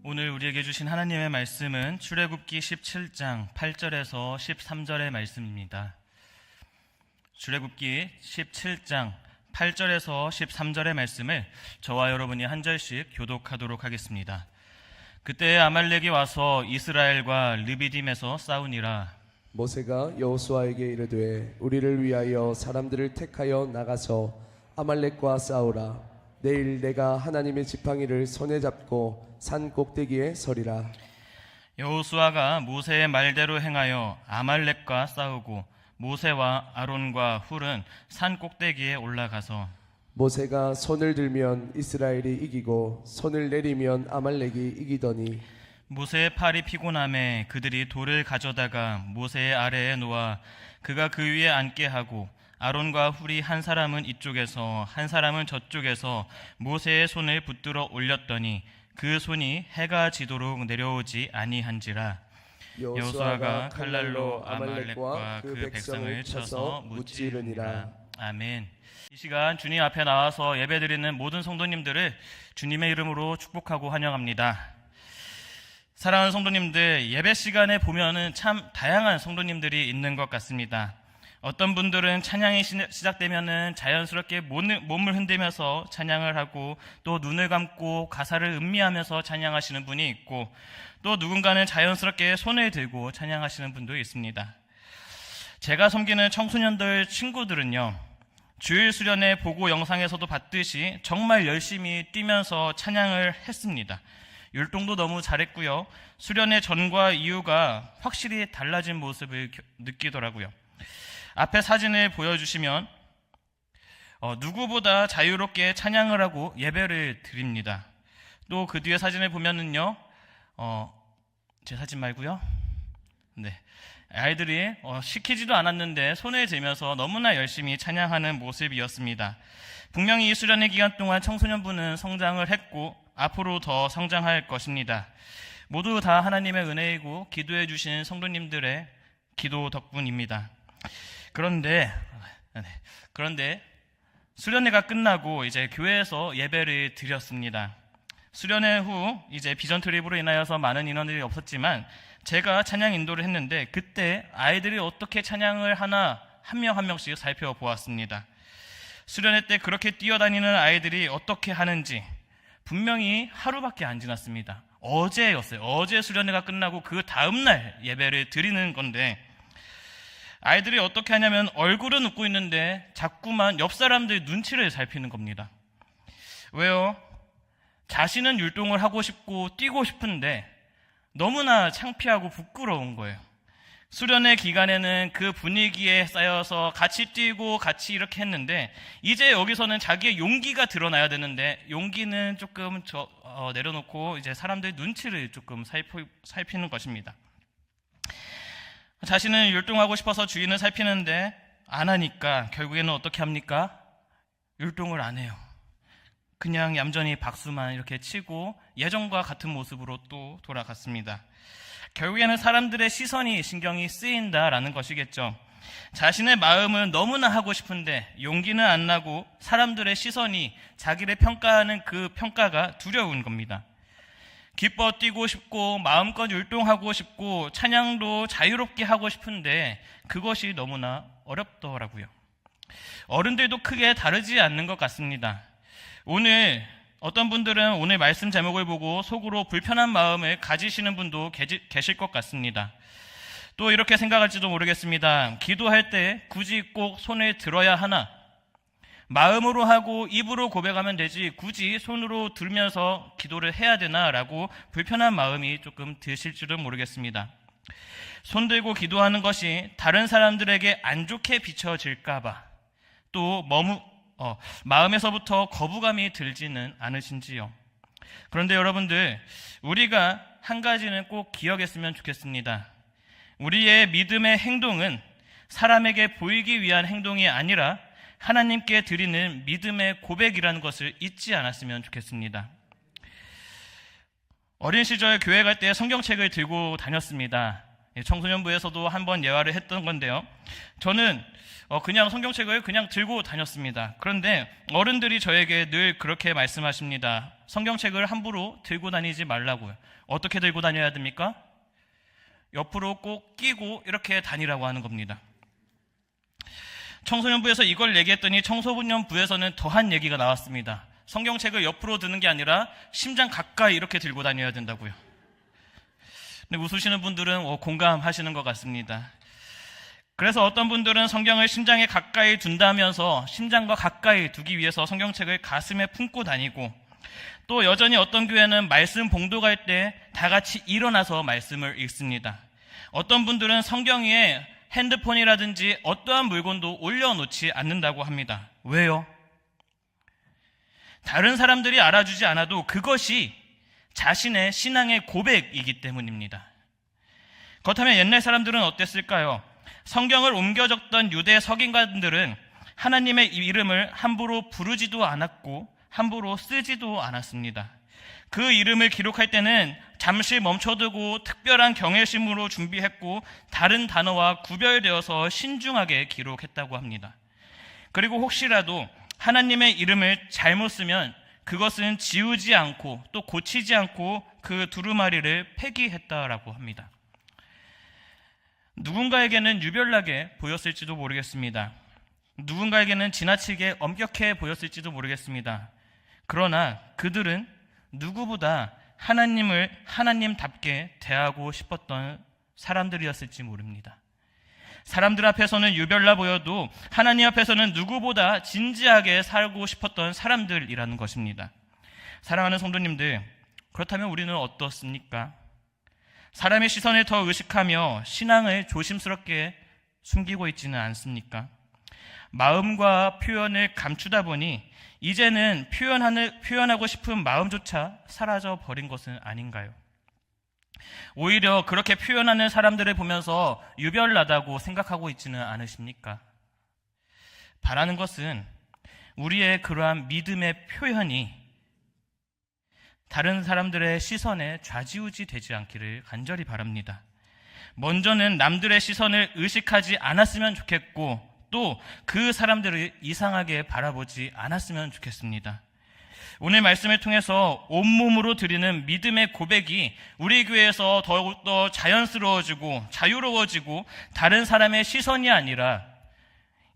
오늘 우리에게 주신 하나님의 말씀은 출애굽기 17장 8절에서 13절의 말씀입니다. 출애굽기 17장 8절에서 13절의 말씀을 저와 여러분이 한 절씩 교독하도록 하겠습니다. 그때 아말렉이 와서 이스라엘과 르비딤에서 싸우니라. 모세가 여호수아에게 이르되 우리를 위하여 사람들을 택하여 나가서 아말렉과 싸우라. 내일 내가 하나님의 지팡이를 손에 잡고 산 꼭대기에 서리라. 여호수아가 모세의 말대로 행하여 아말렉과 싸우고 모세와 아론과 훌은 산 꼭대기에 올라가서 모세가 손을 들면 이스라엘이 이기고 손을 내리면 아말렉이 이기더니 모세의 팔이 피곤함에 그들이 돌을 가져다가 모세의 아래에 놓아 그가 그 위에 앉게 하고 아론과 훌이 한 사람은 이쪽에서 한 사람은 저쪽에서 모세의 손을 붙들어 올렸더니 그 손이 해가 지도록 내려오지 아니한지라. 여호수아가 칼날로 아말렉과 그 백성을 쳐서 무찌르니라. 아멘. 이 시간 주님 앞에 나와서 예배드리는 모든 성도님들을 주님의 이름으로 축복하고 환영합니다. 사랑하는 성도님들, 예배 시간에 보면은 참 다양한 성도님들이 있는 것 같습니다. 어떤 분들은 찬양이 시작되면은 자연스럽게 몸을 흔들면서 찬양을 하고, 또 눈을 감고 가사를 음미하면서 찬양하시는 분이 있고, 또 누군가는 자연스럽게 손을 들고 찬양하시는 분도 있습니다. 제가 섬기는 청소년들 친구들은요, 주일 수련회 보고 영상에서도 봤듯이 정말 열심히 뛰면서 찬양을 했습니다. 율동도 너무 잘했고요. 수련회 전과 이후가 확실히 달라진 모습을 느끼더라고요. 앞에 사진을 보여주시면 누구보다 자유롭게 찬양을 하고 예배를 드립니다. 또 그 뒤에 사진을 보면은요, 제 사진 말고요. 네, 아이들이 시키지도 않았는데 손을 들면서 너무나 열심히 찬양하는 모습이었습니다. 분명히 이 수련회 기간 동안 청소년부는 성장을 했고 앞으로 더 성장할 것입니다. 모두 다 하나님의 은혜이고 기도해 주신 성도님들의 기도 덕분입니다. 그런데 수련회가 끝나고 이제 교회에서 예배를 드렸습니다. 수련회 후 이제 비전 트립으로 인하여서 많은 인원들이 없었지만 제가 찬양 인도를 했는데 그때 아이들이 어떻게 찬양을 하나 한 명 한 명씩 살펴보았습니다. 수련회 때 그렇게 뛰어다니는 아이들이 어떻게 하는지 분명히 하루밖에 안 지났습니다. 어제였어요. 어제 수련회가 끝나고 그 다음날 예배를 드리는 건데 아이들이 어떻게 하냐면 얼굴은 웃고 있는데 자꾸만 옆 사람들 눈치를 살피는 겁니다. 왜요? 자신은 율동을 하고 싶고 뛰고 싶은데 너무나 창피하고 부끄러운 거예요. 수련회 기간에는 그 분위기에 쌓여서 같이 뛰고 같이 이렇게 했는데 이제 여기서는 자기의 용기가 드러나야 되는데 용기는 조금 내려놓고 이제 사람들 눈치를 조금 살피는 것입니다. 자신은 율동하고 싶어서 주인을 살피는데 안 하니까 결국에는 어떻게 합니까? 율동을 안 해요. 그냥 얌전히 박수만 이렇게 치고 예전과 같은 모습으로 또 돌아갔습니다. 결국에는 사람들의 시선이 신경이 쓰인다라는 것이겠죠. 자신의 마음은 너무나 하고 싶은데 용기는 안 나고 사람들의 시선이 자기를 평가하는 그 평가가 두려운 겁니다. 기뻐 뛰고 싶고 마음껏 율동하고 싶고 찬양도 자유롭게 하고 싶은데 그것이 너무나 어렵더라고요. 어른들도 크게 다르지 않는 것 같습니다. 오늘 어떤 분들은 오늘 말씀 제목을 보고 속으로 불편한 마음을 가지시는 분도 계실 것 같습니다. 또 이렇게 생각할지도 모르겠습니다. 기도할 때 굳이 꼭 손을 들어야 하나? 마음으로 하고 입으로 고백하면 되지 굳이 손으로 들면서 기도를 해야 되나? 라고 불편한 마음이 조금 드실지도 모르겠습니다. 손 들고 기도하는 것이 다른 사람들에게 안 좋게 비춰질까 봐 또 마음에서부터 거부감이 들지는 않으신지요? 그런데 여러분들, 우리가 한 가지는 꼭 기억했으면 좋겠습니다. 우리의 믿음의 행동은 사람에게 보이기 위한 행동이 아니라 하나님께 드리는 믿음의 고백이라는 것을 잊지 않았으면 좋겠습니다. 어린 시절 교회 갈 때 성경책을 들고 다녔습니다. 청소년부에서도 한번 예화를 했던 건데요. 저는 그냥 성경책을 그냥 들고 다녔습니다. 그런데 어른들이 저에게 늘 그렇게 말씀하십니다. 성경책을 함부로 들고 다니지 말라고요. 어떻게 들고 다녀야 됩니까? 옆으로 꼭 끼고 이렇게 다니라고 하는 겁니다. 청소년부에서 이걸 얘기했더니 청소년부에서는 더한 얘기가 나왔습니다. 성경책을 옆으로 드는 게 아니라 심장 가까이 이렇게 들고 다녀야 된다고요. 근데 웃으시는 분들은 공감하시는 것 같습니다. 그래서 어떤 분들은 성경을 심장에 가까이 둔다면서 심장과 가까이 두기 위해서 성경책을 가슴에 품고 다니고, 또 여전히 어떤 교회는 말씀 봉독할 때 다 같이 일어나서 말씀을 읽습니다. 어떤 분들은 성경 위에 핸드폰이라든지 어떠한 물건도 올려놓지 않는다고 합니다. 왜요? 다른 사람들이 알아주지 않아도 그것이 자신의 신앙의 고백이기 때문입니다. 그렇다면 옛날 사람들은 어땠을까요? 성경을 옮겨 적던 유대 서기관들은 하나님의 이름을 함부로 부르지도 않았고 함부로 쓰지도 않았습니다. 그 이름을 기록할 때는 잠시 멈춰두고 특별한 경외심으로 준비했고 다른 단어와 구별되어서 신중하게 기록했다고 합니다. 그리고 혹시라도 하나님의 이름을 잘못 쓰면 그것은 지우지 않고 또 고치지 않고 그 두루마리를 폐기했다라고 합니다. 누군가에게는 유별나게 보였을지도 모르겠습니다. 누군가에게는 지나치게 엄격해 보였을지도 모르겠습니다. 그러나 그들은 누구보다 하나님을 하나님답게 대하고 싶었던 사람들이었을지 모릅니다. 사람들 앞에서는 유별나 보여도 하나님 앞에서는 누구보다 진지하게 살고 싶었던 사람들이라는 것입니다. 사랑하는 성도님들, 그렇다면 우리는 어떻습니까? 사람의 시선을 더 의식하며 신앙을 조심스럽게 숨기고 있지는 않습니까? 마음과 표현을 감추다 보니 이제는 표현하고 싶은 마음조차 사라져 버린 것은 아닌가요? 오히려 그렇게 표현하는 사람들을 보면서 유별나다고 생각하고 있지는 않으십니까? 바라는 것은 우리의 그러한 믿음의 표현이 다른 사람들의 시선에 좌지우지 되지 않기를 간절히 바랍니다. 먼저는 남들의 시선을 의식하지 않았으면 좋겠고 또 그 사람들을 이상하게 바라보지 않았으면 좋겠습니다. 오늘 말씀을 통해서 온몸으로 드리는 믿음의 고백이 우리 교회에서 더욱더 자연스러워지고 자유로워지고 다른 사람의 시선이 아니라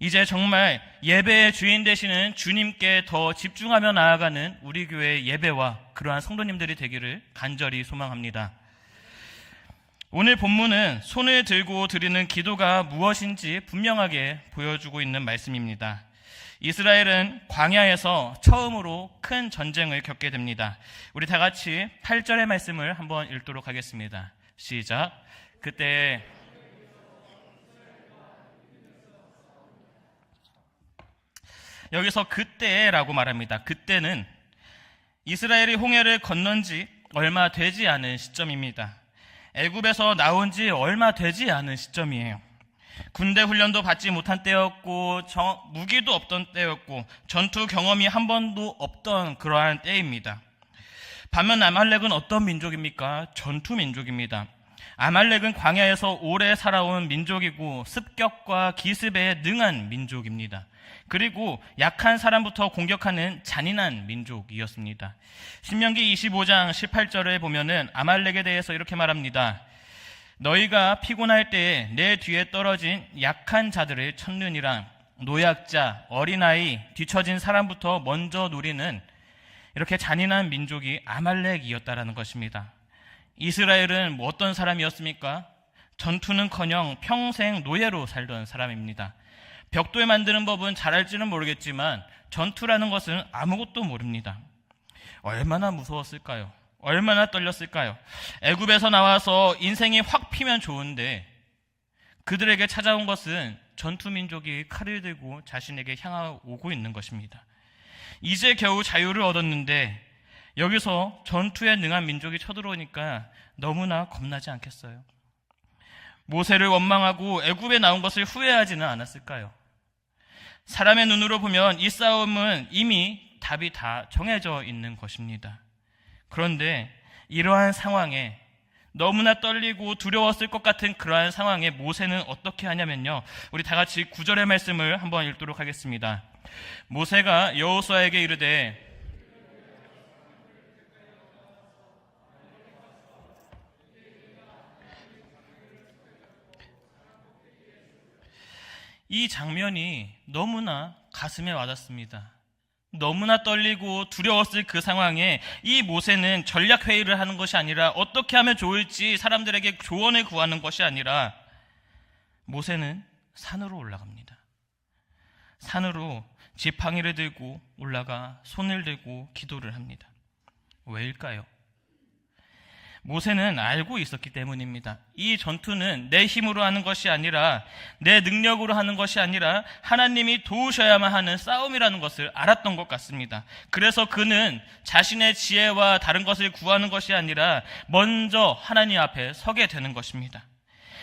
이제 정말 예배의 주인 되시는 주님께 더 집중하며 나아가는 우리 교회의 예배와 그러한 성도님들이 되기를 간절히 소망합니다. 오늘 본문은 손을 들고 드리는 기도가 무엇인지 분명하게 보여주고 있는 말씀입니다. 이스라엘은 광야에서 처음으로 큰 전쟁을 겪게 됩니다. 우리 다 같이 8절의 말씀을 한번 읽도록 하겠습니다. 시작. 그때 여기서 그때라고 말합니다. 그때는 이스라엘이 홍해를 건넌 지 얼마 되지 않은 시점입니다. 애굽에서 나온 지 얼마 되지 않은 시점이에요. 군대 훈련도 받지 못한 때였고 무기도 없던 때였고 전투 경험이 한 번도 없던 그러한 때입니다. 반면 아말렉은 어떤 민족입니까? 전투 민족입니다. 아말렉은 광야에서 오래 살아온 민족이고 습격과 기습에 능한 민족입니다. 그리고 약한 사람부터 공격하는 잔인한 민족이었습니다. 신명기 25장 18절에 보면은 아말렉에 대해서 이렇게 말합니다. 너희가 피곤할 때에 내 뒤에 떨어진 약한 자들을 쳤느니라. 노약자, 어린아이, 뒤처진 사람부터 먼저 노리는 이렇게 잔인한 민족이 아말렉이었다라는 것입니다. 이스라엘은 어떤 사람이었습니까? 전투는커녕 평생 노예로 살던 사람입니다. 벽돌 만드는 법은 잘 알지는 모르겠지만 전투라는 것은 아무것도 모릅니다. 얼마나 무서웠을까요? 얼마나 떨렸을까요? 애굽에서 나와서 인생이 확 피면 좋은데 그들에게 찾아온 것은 전투 민족이 칼을 들고 자신에게 향하고 있는 것입니다. 이제 겨우 자유를 얻었는데 여기서 전투에 능한 민족이 쳐들어오니까 너무나 겁나지 않겠어요? 모세를 원망하고 애굽에 나온 것을 후회하지는 않았을까요? 사람의 눈으로 보면 이 싸움은 이미 답이 다 정해져 있는 것입니다. 그런데 이러한 상황에 너무나 떨리고 두려웠을 것 같은 그러한 상황에 모세는 어떻게 하냐면요. 우리 다 같이 9절의 말씀을 한번 읽도록 하겠습니다. 모세가 여호수아에게 이르되 이 장면이 너무나 가슴에 와닿습니다. 너무나 떨리고 두려웠을 그 상황에 이 모세는 전략 회의를 하는 것이 아니라 어떻게 하면 좋을지 사람들에게 조언을 구하는 것이 아니라 모세는 산으로 올라갑니다. 산으로 지팡이를 들고 올라가 손을 들고 기도를 합니다. 왜일까요? 모세는 알고 있었기 때문입니다. 이 전투는 내 힘으로 하는 것이 아니라 내 능력으로 하는 것이 아니라 하나님이 도우셔야만 하는 싸움이라는 것을 알았던 것 같습니다. 그래서 그는 자신의 지혜와 다른 것을 구하는 것이 아니라 먼저 하나님 앞에 서게 되는 것입니다.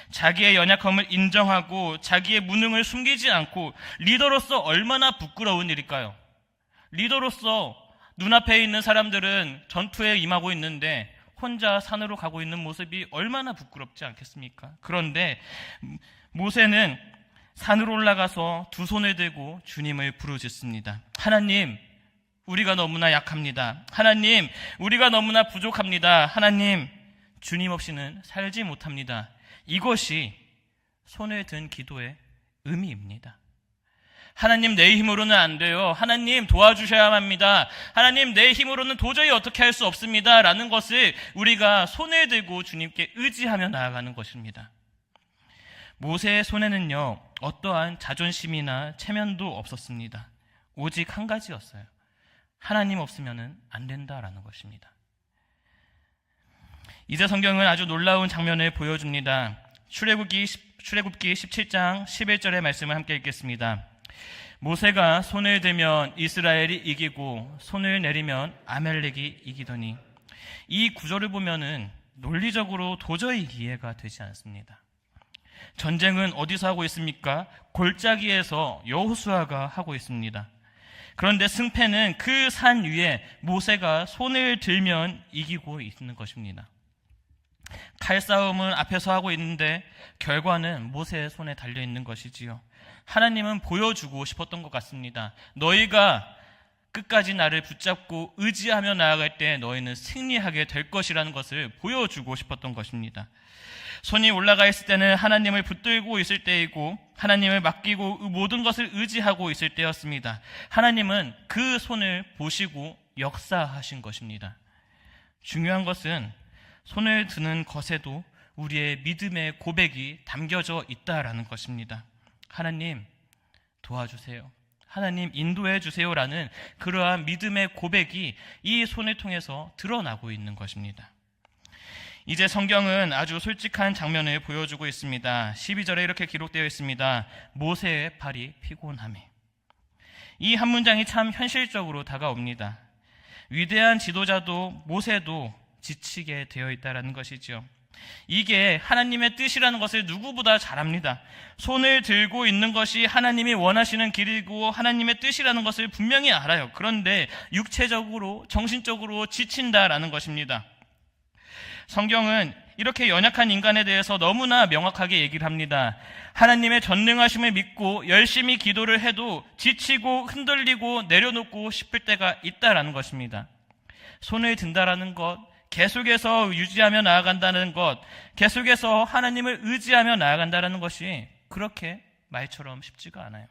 자기의 연약함을 인정하고 자기의 무능을 숨기지 않고 리더로서 얼마나 부끄러운 일일까요? 리더로서 눈앞에 있는 사람들은 전투에 임하고 있는데 혼자 산으로 가고 있는 모습이 얼마나 부끄럽지 않겠습니까? 그런데 모세는 산으로 올라가서 두 손을 들고 주님을 부르짖습니다. 하나님, 우리가 너무나 약합니다. 하나님, 우리가 너무나 부족합니다. 하나님, 주님 없이는 살지 못합니다. 이것이 손을 든 기도의 의미입니다. 하나님, 내 힘으로는 안 돼요. 하나님, 도와주셔야 합니다. 하나님, 내 힘으로는 도저히 어떻게 할 수 없습니다. 라는 것을 우리가 손을 들고 주님께 의지하며 나아가는 것입니다. 모세의 손에는요, 어떠한 자존심이나 체면도 없었습니다. 오직 한 가지였어요. 하나님 없으면 안 된다라는 것입니다. 이제 성경은 아주 놀라운 장면을 보여줍니다. 출애굽기 17장 11절의 말씀을 함께 읽겠습니다. 모세가 손을 들면 이스라엘이 이기고 손을 내리면 아말렉이 이기더니, 이 구절을 보면은 논리적으로 도저히 이해가 되지 않습니다. 전쟁은 어디서 하고 있습니까? 골짜기에서 여호수아가 하고 있습니다. 그런데 승패는 그 산 위에 모세가 손을 들면 이기고 있는 것입니다. 칼싸움은 앞에서 하고 있는데 결과는 모세의 손에 달려있는 것이지요. 하나님은 보여주고 싶었던 것 같습니다. 너희가 끝까지 나를 붙잡고 의지하며 나아갈 때 너희는 승리하게 될 것이라는 것을 보여주고 싶었던 것입니다. 손이 올라가 있을 때는 하나님을 붙들고 있을 때이고 하나님을 맡기고 모든 것을 의지하고 있을 때였습니다. 하나님은 그 손을 보시고 역사하신 것입니다. 중요한 것은 손을 드는 것에도 우리의 믿음의 고백이 담겨져 있다라는 것입니다. 하나님, 도와주세요. 하나님, 인도해 주세요라는 그러한 믿음의 고백이 이 손을 통해서 드러나고 있는 것입니다. 이제 성경은 아주 솔직한 장면을 보여주고 있습니다. 12절에 이렇게 기록되어 있습니다. 모세의 팔이 피곤하매. 이 한 문장이 참 현실적으로 다가옵니다. 위대한 지도자도 모세도 지치게 되어 있다는 것이죠. 이게 하나님의 뜻이라는 것을 누구보다 잘 압니다. 손을 들고 있는 것이 하나님이 원하시는 길이고 하나님의 뜻이라는 것을 분명히 알아요. 그런데 육체적으로, 정신적으로 지친다라는 것입니다. 성경은 이렇게 연약한 인간에 대해서 너무나 명확하게 얘기를 합니다. 하나님의 전능하심을 믿고 열심히 기도를 해도 지치고 흔들리고 내려놓고 싶을 때가 있다라는 것입니다. 손을 든다라는 것, 계속해서 유지하며 나아간다는 것, 계속해서 하나님을 의지하며 나아간다는 것이 그렇게 말처럼 쉽지가 않아요.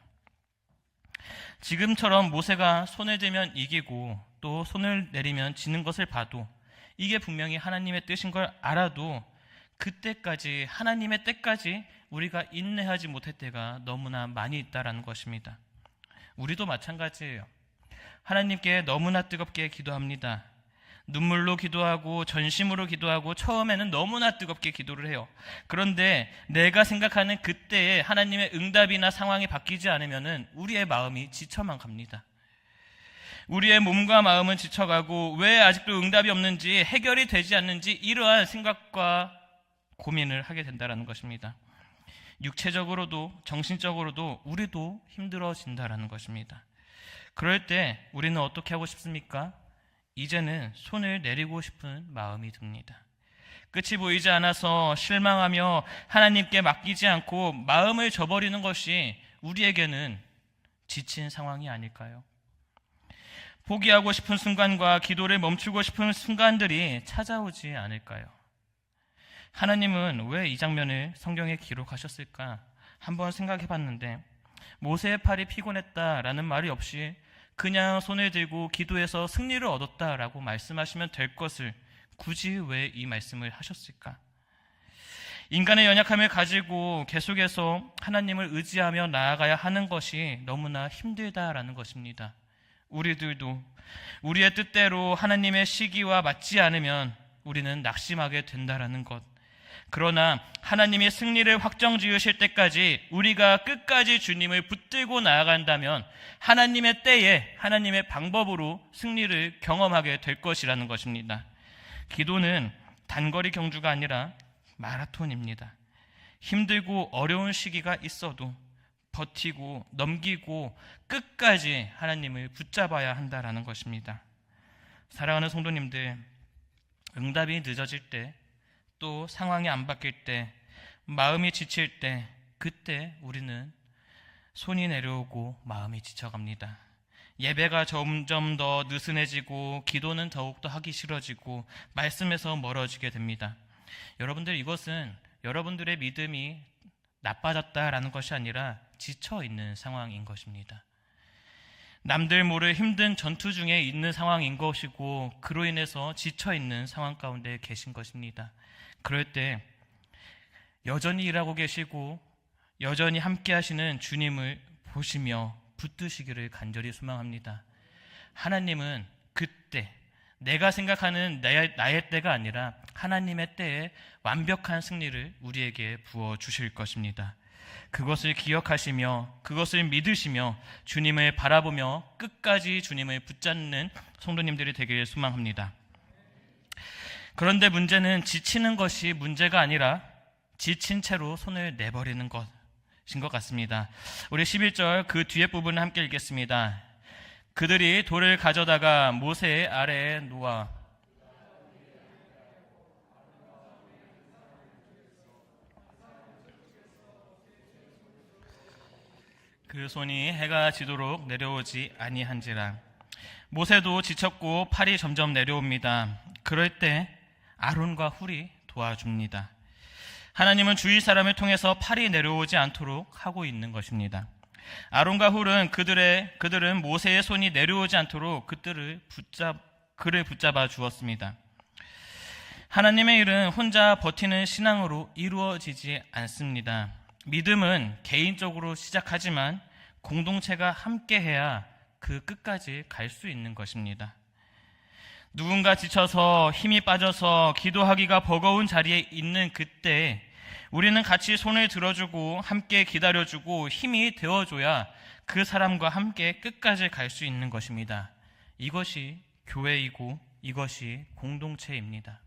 지금처럼 모세가 손을 들면 이기고 또 손을 내리면 지는 것을 봐도 이게 분명히 하나님의 뜻인 걸 알아도 그때까지, 하나님의 때까지 우리가 인내하지 못할 때가 너무나 많이 있다라는 것입니다. 우리도 마찬가지예요. 하나님께 너무나 뜨겁게 기도합니다. 눈물로 기도하고 전심으로 기도하고 처음에는 너무나 뜨겁게 기도를 해요. 그런데 내가 생각하는 그때에 하나님의 응답이나 상황이 바뀌지 않으면 우리의 마음이 지쳐만 갑니다. 우리의 몸과 마음은 지쳐가고 왜 아직도 응답이 없는지, 해결이 되지 않는지 이러한 생각과 고민을 하게 된다는 것입니다. 육체적으로도 정신적으로도 우리도 힘들어진다는 것입니다. 그럴 때 우리는 어떻게 하고 싶습니까? 이제는 손을 내리고 싶은 마음이 듭니다. 끝이 보이지 않아서 실망하며 하나님께 맡기지 않고 마음을 저버리는 것이 우리에게는 지친 상황이 아닐까요? 포기하고 싶은 순간과 기도를 멈추고 싶은 순간들이 찾아오지 않을까요? 하나님은 왜 이 장면을 성경에 기록하셨을까? 한번 생각해 봤는데 모세의 팔이 피곤했다라는 말이 없이 그냥 손을 들고 기도해서 승리를 얻었다라고 말씀하시면 될 것을 굳이 왜 이 말씀을 하셨을까? 인간의 연약함을 가지고 계속해서 하나님을 의지하며 나아가야 하는 것이 너무나 힘들다라는 것입니다. 우리들도 우리의 뜻대로 하나님의 시기와 맞지 않으면 우리는 낙심하게 된다라는 것. 그러나 하나님이 승리를 확정 지으실 때까지 우리가 끝까지 주님을 붙들고 나아간다면 하나님의 때에 하나님의 방법으로 승리를 경험하게 될 것이라는 것입니다. 기도는 단거리 경주가 아니라 마라톤입니다. 힘들고 어려운 시기가 있어도 버티고 넘기고 끝까지 하나님을 붙잡아야 한다라는 것입니다. 사랑하는 성도님들, 응답이 늦어질 때, 또 상황이 안 바뀔 때, 마음이 지칠 때, 그때 우리는 손이 내려오고 마음이 지쳐갑니다. 예배가 점점 더 느슨해지고 기도는 더욱더 하기 싫어지고 말씀에서 멀어지게 됩니다. 여러분들, 이것은 여러분들의 믿음이 나빠졌다라는 것이 아니라 지쳐있는 상황인 것입니다. 남들 모를 힘든 전투 중에 있는 상황인 것이고 그로 인해서 지쳐있는 상황 가운데 계신 것입니다. 그럴 때 여전히 일하고 계시고 여전히 함께 하시는 주님을 보시며 붙드시기를 간절히 소망합니다. 하나님은 그때 내가 생각하는 나의 때가 아니라 하나님의 때에 완벽한 승리를 우리에게 부어주실 것입니다. 그것을 기억하시며 그것을 믿으시며 주님을 바라보며 끝까지 주님을 붙잡는 성도님들이 되길 소망합니다. 그런데 문제는 지치는 것이 문제가 아니라 지친 채로 손을 내버리는 것인 것 같습니다. 우리 11절 그 뒤에 부분을 함께 읽겠습니다. 그들이 돌을 가져다가 모세의 아래에 놓아 그 손이 해가 지도록 내려오지 아니한지라. 모세도 지쳤고 팔이 점점 내려옵니다. 그럴 때 아론과 훌이 도와줍니다. 하나님은 주위 사람을 통해서 팔이 내려오지 않도록 하고 있는 것입니다. 아론과 훌은 그들은 모세의 손이 내려오지 않도록 그를 붙잡아 주었습니다. 하나님의 일은 혼자 버티는 신앙으로 이루어지지 않습니다. 믿음은 개인적으로 시작하지만 공동체가 함께해야 그 끝까지 갈 수 있는 것입니다. 누군가 지쳐서 힘이 빠져서 기도하기가 버거운 자리에 있는 그때 우리는 같이 손을 들어주고 함께 기다려주고 힘이 되어줘야 그 사람과 함께 끝까지 갈 수 있는 것입니다. 이것이 교회이고 이것이 공동체입니다.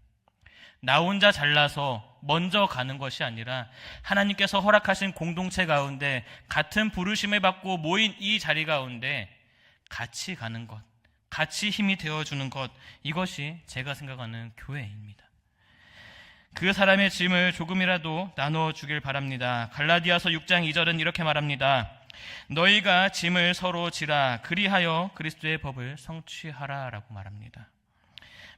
나 혼자 잘나서 먼저 가는 것이 아니라 하나님께서 허락하신 공동체 가운데 같은 부르심을 받고 모인 이 자리 가운데 같이 가는 것, 같이 힘이 되어주는 것, 이것이 제가 생각하는 교회입니다. 그 사람의 짐을 조금이라도 나눠주길 바랍니다. 갈라디아서 6장 2절은 이렇게 말합니다. 너희가 짐을 서로 지라 그리하여 그리스도의 법을 성취하라 라고 말합니다.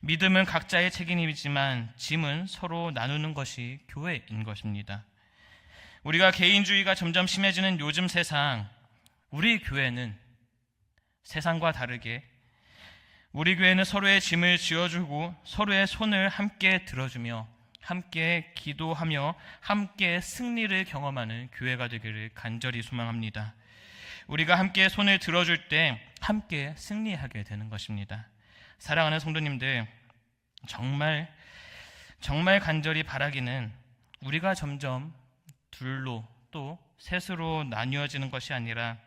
믿음은 각자의 책임이지만 짐은 서로 나누는 것이 교회인 것입니다. 우리가 개인주의가 점점 심해지는 요즘 세상, 우리 교회는 세상과 다르게 우리 교회는 서로의 짐을 지어주고 서로의 손을 함께 들어주며 함께 기도하며 함께 승리를 경험하는 교회가 되기를 간절히 소망합니다. 우리가 함께 손을 들어줄 때 함께 승리하게 되는 것입니다. 사랑하는 성도님들, 정말 간절히 바라기는 우리가 점점 둘로 또 셋으로 나뉘어지는 것이 아니라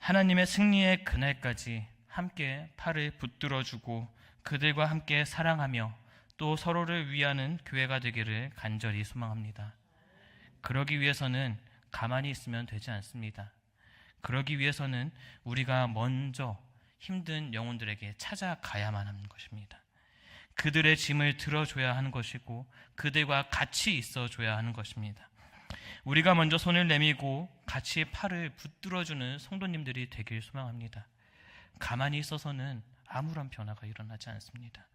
하나님의 승리의 그날까지 함께 팔을 붙들어주고 그들과 함께 사랑하며 또 서로를 위하는 교회가 되기를 간절히 소망합니다. 그러기 위해서는 가만히 있으면 되지 않습니다. 그러기 위해서는 우리가 먼저 힘든 영혼들에게 찾아가야만 하는 것입니다. 그들의 짐을 들어줘야 하는 것이고 그들과 같이 있어줘야 하는 것입니다. 우리가 먼저 손을 내밀고 같이 팔을 붙들어주는 성도님들이 되길 소망합니다. 가만히 있어서는 아무런 변화가 일어나지 않습니다.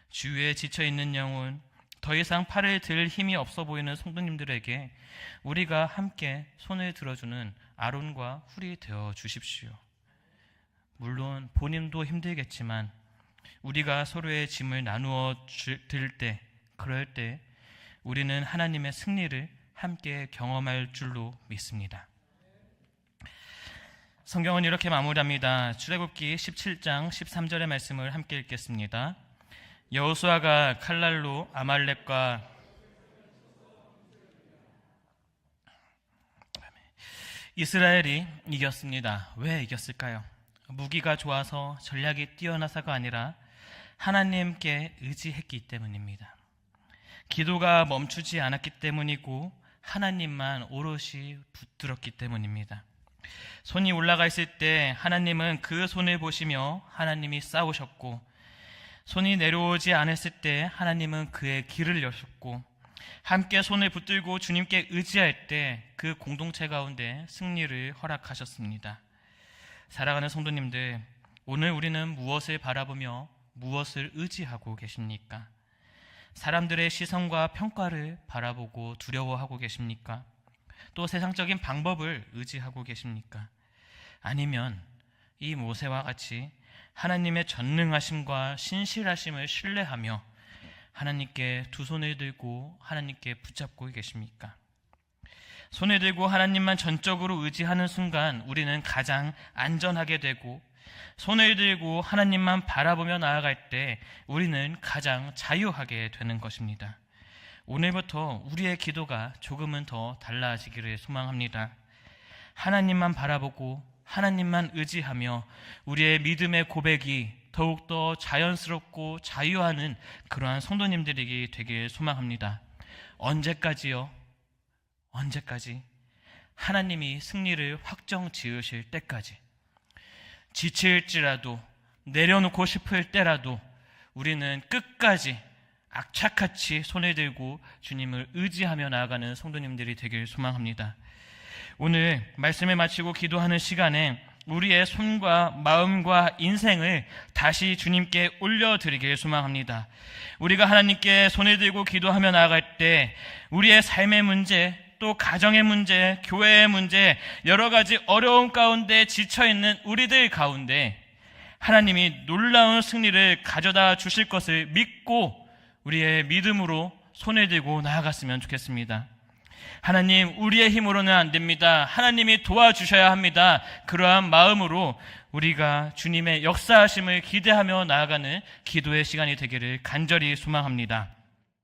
주위에 지쳐있는 영혼, 더 이상 팔을 들 힘이 없어 보이는 성도님들에게 우리가 함께 손을 들어주는 아론과 훌이 되어 주십시오. 물론 본인도 힘들겠지만 우리가 서로의 짐을 나누어 들 때, 그럴 때 우리는 하나님의 승리를 함께 경험할 줄로 믿습니다. 성경은 이렇게 마무리합니다. 출애굽기 17장 13절의 말씀을 함께 읽겠습니다. 여호수아가 칼날로 아말렉과 이스라엘이 이겼습니다. 왜 이겼을까요? 무기가 좋아서 전략이 뛰어나서가 아니라 하나님께 의지했기 때문입니다. 기도가 멈추지 않았기 때문이고 하나님만 오롯이 붙들었기 때문입니다. 손이 올라가 있을 때 하나님은 그 손을 보시며 하나님이 싸우셨고, 손이 내려오지 않았을 때 하나님은 그의 길을 여셨고, 함께 손을 붙들고 주님께 의지할 때 그 공동체 가운데 승리를 허락하셨습니다. 사랑하는 성도님들, 오늘 우리는 무엇을 바라보며 무엇을 의지하고 계십니까? 사람들의 시선과 평가를 바라보고 두려워하고 계십니까? 또 세상적인 방법을 의지하고 계십니까? 아니면 이 모세와 같이 하나님의 전능하심과 신실하심을 신뢰하며 하나님께 두 손을 들고 하나님께 붙잡고 계십니까? 손을 들고 하나님만 전적으로 의지하는 순간 우리는 가장 안전하게 되고, 손을 들고 하나님만 바라보며 나아갈 때 우리는 가장 자유하게 되는 것입니다. 오늘부터 우리의 기도가 조금은 더 달라지기를 소망합니다. 하나님만 바라보고 하나님만 의지하며 우리의 믿음의 고백이 더욱더 자연스럽고 자유하는 그러한 성도님들이 되길 소망합니다. 언제까지요? 언제까지? 하나님이 승리를 확정 지으실 때까지. 지칠지라도, 내려놓고 싶을 때라도 우리는 끝까지 악착같이 손을 들고 주님을 의지하며 나아가는 성도님들이 되길 소망합니다. 오늘 말씀을 마치고 기도하는 시간에 우리의 손과 마음과 인생을 다시 주님께 올려드리길 소망합니다. 우리가 하나님께 손을 들고 기도하며 나아갈 때 우리의 삶의 문제, 또 가정의 문제, 교회의 문제, 여러 가지 어려움 가운데 지쳐있는 우리들 가운데 하나님이 놀라운 승리를 가져다 주실 것을 믿고 우리의 믿음으로 손을 들고 나아갔으면 좋겠습니다. 하나님, 우리의 힘으로는 안 됩니다. 하나님이 도와주셔야 합니다. 그러한 마음으로 우리가 주님의 역사하심을 기대하며 나아가는 기도의 시간이 되기를 간절히 소망합니다.